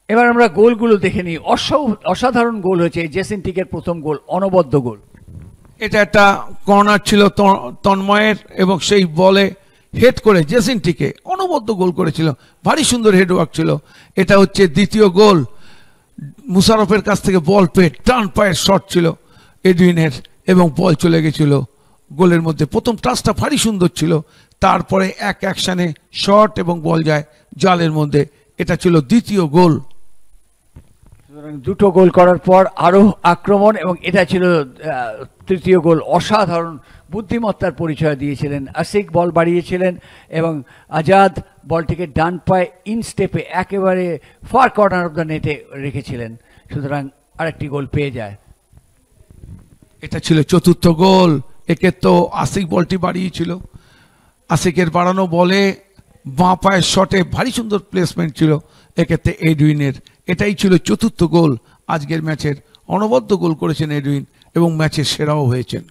এবার আমরা গোলগুলো দেখে নিই। অসাধারণ গোল হয়েছে জেসিন্টিকের প্রথম গোল, অনবদ্য গোল। এটা একটা কর্নার ছিল তন্ময়ের, এবং সেই বলে হেড করে জেসিন্টিকে অনবদ্য গোল করেছিল, ভারী সুন্দর হেডওয়ার্ক ছিল। এটা হচ্ছে দ্বিতীয় গোল। মুশারফের কাছ থেকে বল পেয়ে ডান পায়ের শট ছিল এডুইনের, এবং বল চলে গেছিল গোলের মধ্যে। প্রথম টাচটা ভারী সুন্দর ছিল, তারপরে এক অ্যাকশনে শট এবং বল যায় জালের মধ্যে। এটা ছিল দ্বিতীয় গোল। দুটো গোল করার পর আরো আক্রমণ, এবং এটা ছিল তৃতীয় গোল। অসাধারণ বুদ্ধিমত্তার পরিচয় দিয়েছিলেন। আশিক বল বাড়িয়েছিলেন এবং আজাদ বলটিকে ডান পায়ে ইন স্টেপে একেবারে ফার কর্নার অফ দ্য নেটে রেখেছিলেন, সুতরাং আরেকটি গোল পেয়ে যায়। এটা ছিল চতুর্থ গোল। একে তো আশিক বলটি বাড়িয়েছিল, আশিকের বাড়ানো বলে বাঁ পায়ের শটে ভারী সুন্দর প্লেসমেন্ট ছিল এক্ষেত্রে এডুইনের। এটাই ছিল চতুর্থ গোল আজকের ম্যাচের। অনবদ্য গোল করেছেন এডুইন এবং ম্যাচের সেরাও হয়েছেন।